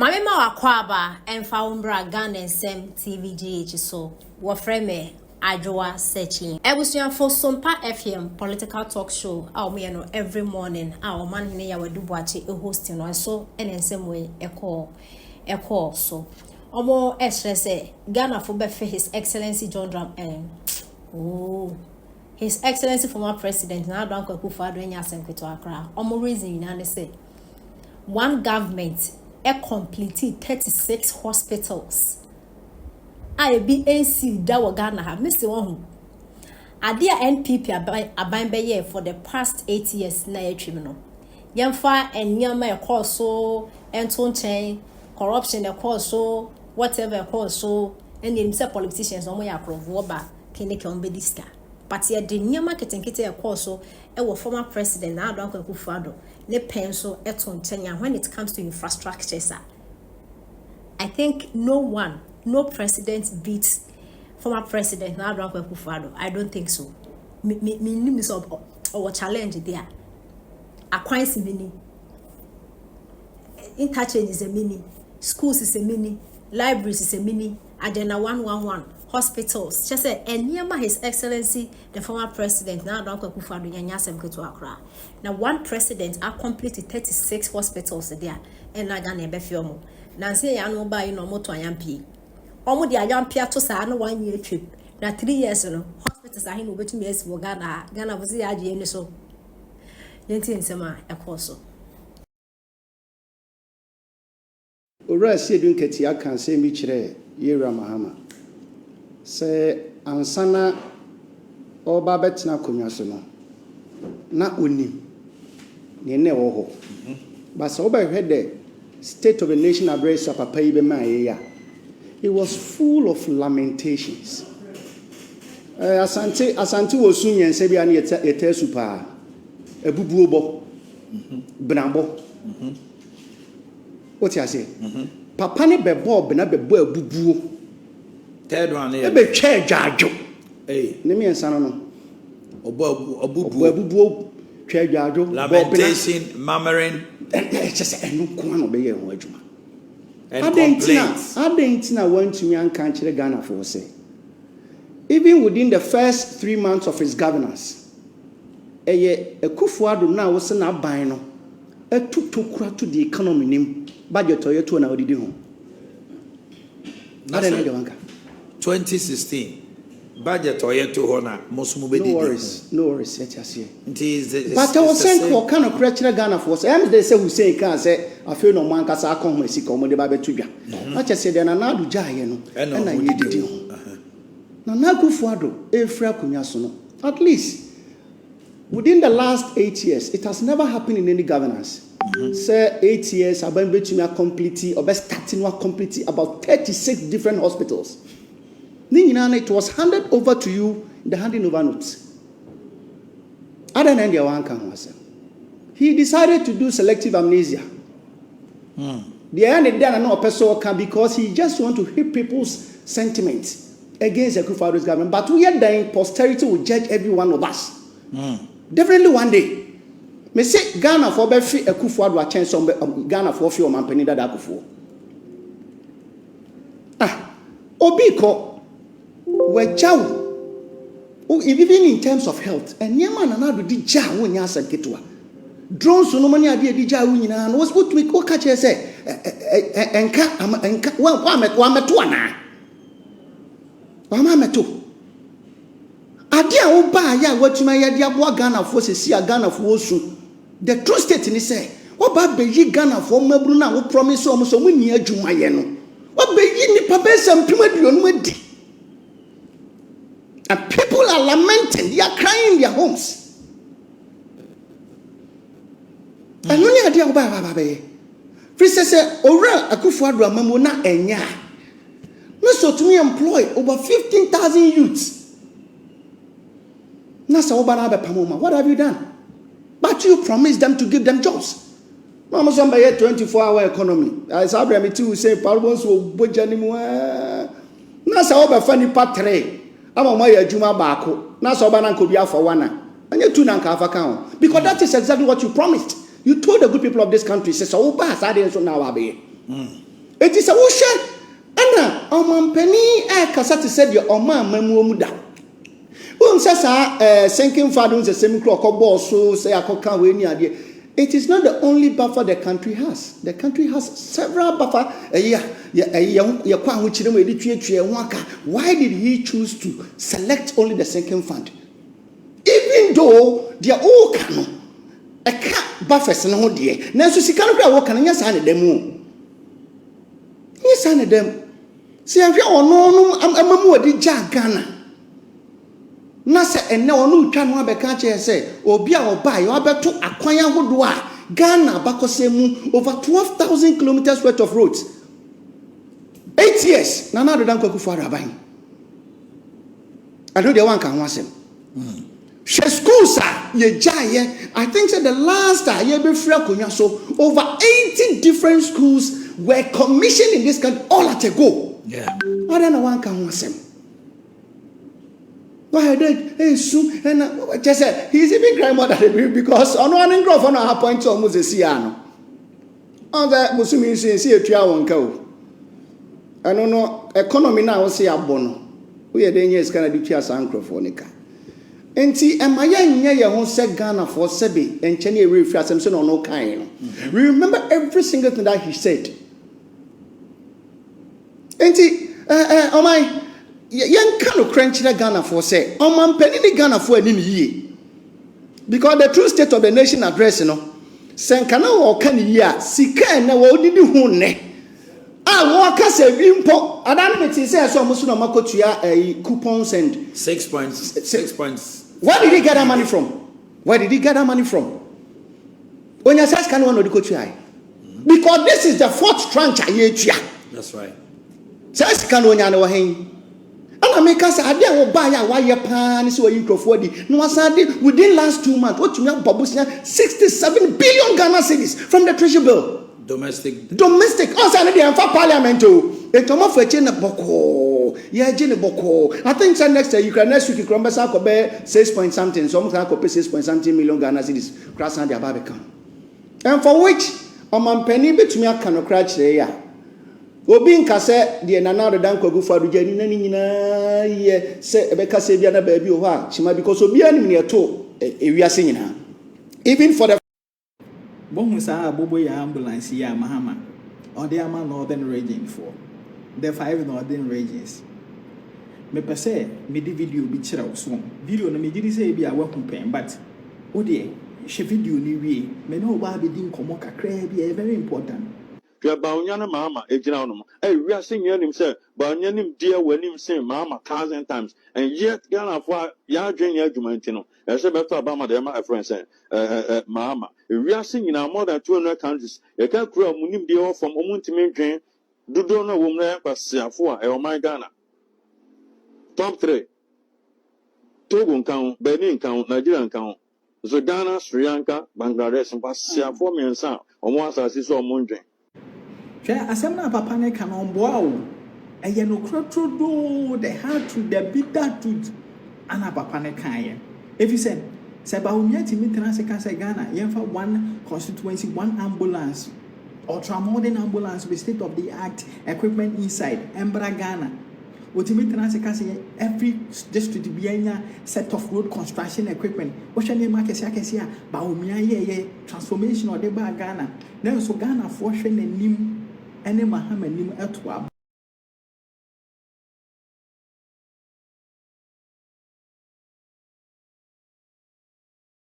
Mama wakwaba emfa umbra Ghanaian sem TVGH so wafreme Addo searching. Ebusuan for Sompa FM political talk show. Me no every morning. Our man ne ya wedu boache e hosting no so ene nsem we e call so. Omo express Ghana for befe His Excellency John Dram His Excellency former president na Addo Akuffo Addo nya asem kweto akra. Omo reason na say one government completed 36 hospitals. I be AC that wa Ghana have Mr. One. Adia NPP aban be for the past 8 years na yetwim Yemfa and nyama e call so enton chain corruption e call so whatever e call so and them say politicians omo ya approve ba kineke on be diska. But ye de nyama ketenkete e call so e wo former president na Addo Akuffo Addo ne penso eton chain when it comes to infrastructure sir. I think no president beats former president na Addo Akuffo Addo. I don't think so. Me name so or challenge there. Akwan mini. Interchange is a mini. Schools is a mini. Libraries is a mini. Agenda 111. Hospitals. Just say Enyama His Excellency the former president na Addo Akuffo Addo nyanya asem keto akra. Now one president completed 36 hospitals there. And na Ghana be fiomo. Na say ya no ba no moto ayampi. Omo di ayampia to sa no 1 year trip. Na 3 years no hospitals ahin obetumi esibo Ghana was the aje ni so. Yenti nsema ekoso. Ora sie dun keti aka se mi kire Yera Mahama. Se ansana oba betina konwa so no. Na onim. Ne ne wo ho. But so oba hwede State of the Nation address of Papa Ibema. It was full of lamentations. Asante was soon and Sebian yet super. A bubuobo. Bnabo. What you say? Papa ne bebo bena bebo bubuo. Third one here. Ebe chair jajo. Hey. Nemi ensano no. Obubuo. Chair jajo. Lamentation, murmuring. Just a no one obey a word. And complaints. I didn't want to young country Ghana for say. Even within the first 3 months of his governance, Akuffo Addo now was not buying a to the economy name budget or to an audit home. 2016 budget or yet to honor most no worries, let us see. But I was saying for kind of creature Ghana for say, they say who say can say I feel no man can come when see come the Bible to I just said then another jay no and I did it. Now Akuffo Addo Efra Kunyasono. At least within the last 8 years, it has never happened in any governance. Say 8 years, I've been between a completely or best starting completely about 36 different hospitals. It was handed over to you in the handing over notes. Other than the one can he decided to do selective amnesia. The end done no person can because he just want to hit people's sentiments against the Akuffo Addo's government. But we are dying, posterity will judge every one of us. Definitely one day. Me say Ghana for be free Akuffo Addo a chance on Ghana for free man penny that Akuffo. Obiko wejaw. Even in terms of health, and Yaman and Addo di ja when ya said ketwa. Drones no money ade di ja nyina no was what we ko catch say enka wa meto ana. Wa meto. Ade a wo ba ya watuma ya dia bo Ghana for se sia Ghana for osu. The true state ni say, wo ba be yi Ghana for mabru na wo promise o mo so munni adwuma ye no. Wo be yi nipa be sampim aduonu adi. And people are lamenting, they are crying in their homes. And only idea about baby. Princess said, Ora Akuffo Addo amamu na enya. No so to me employ over 15,000 youths. Nasa obana be pamoma. What have you done? But you promised them to give them jobs. Mama somebody 24-hour economy. As Abraham too say, Parabons will budge anymore. Nasa oba funny patre. I'm my Juma Bako. Now, so Banan could be out for one. And you two nanka account. Because that is exactly what you promised. You told the good people of this country, says, oh, pass, I didn't so now, Abbey. It is a wusha. Anna, Omampeni, Cassati said your Oma Mamuda. Sinking fathers the same clock or boss, so say I can't win idea. It is not the only buffer the country has. The country has several buffer. Why did he choose to select only the sinking fund? Even though they are all canon, a cat buffers no dear. Now, so she can't walk and yes, I them. Yes, I them. See, if you are no, I'm a more de Ghana. Nasa ene onu twa no abeka che say obi a oba yo abeto akwanya hodo a Ghana bakosemu over 12,000 kilometers worth of roads 8 years na Addo Akuffo aban I know the one can wasem she schools ye jaye I think said the last year be free akonya so over 80 different schools were commissioned in this country all at a go. Yeah, I don't know one can wasem. Why did and just said he's even crying more than because on one growth on our point almost a siano. On that Muslim see a tria won't go. I don't know economy now say a bono. We are then yes can do chia sancrophonica. And see, am I young who said Ghana for Sebi and Chenny refrain Simpson or no kind. We remember every single thing that he said. And see, oh my. Young kind of crunch Ghana for say, man penny Ghana for an ye. Because the true state of the nation address, you know, Sankana or can ya, Sika and no did you hone. I walk as a import. I don't say almost no Makotia a coupons and 6 points. 6 points. Where did he get that money from? Where did he get that money from? When you say, can one of the coach? Because this is the fourth tranche. That's right. Says can one know him. I make us a day buy a wire pan is where you go for the no within last 2 months. What you have Babusia 67 billion Ghana cedis from the treasury bill. Domestic. Also, I need for parliament to a tomo for China Boko. Yeah, Jenny Boko. I think so next year next week you can bear 6 point something. Some can copy 6 point something million Ghana cedis. Cross on their Barbican. And for which penny bit me a can crash there. Obi nkase de nana Addo Akuffo adu jani na nyina ye se ebeka se bia na baabi o ha chima because obi anim ne to ewiase nyina even for the Bohu sa abobo ya ambulance ya mahama or the ama northern region for the 5 northern regions me pese me di video bi kira wo video na me gidi say bi a wahu pen but o de she video ni wie me no ba be din komo kakra bi very important. Baunyana mama, Ejinanum. Hey, we are singing him, sir. Baunyanim dear when him say mama 1,000 times. And yet, Ghana for Yardrin Yagumantino. As a better Obama, my friend said, Mama. We are singing now more than 200 countries. You can't grow Munim deal from Omuntimin drain. Do don't know woman, but Siafua, El my Ghana. Top 3 Togo count, Benin count, Nigerian count. So Ghana, Sri Lanka, Bangladesh, and Siafua me and sound. On once I see so Mundrin. Asem na papa ne ka no mboa wo eye no krotrodo the hard truth the bitter truth ana papa ne kan ye if you said se ba umia timi transe ka se Ghana yemfa one constituency one ambulance ultramodern ambulance with state of the art equipment inside embra Ghana otimi transe ka se every district bianya set of road construction equipment wo hwe ne market akese a ba umia ye transformation of the ba Ghana na so Ghana for hwe nanim ene mahama nim eto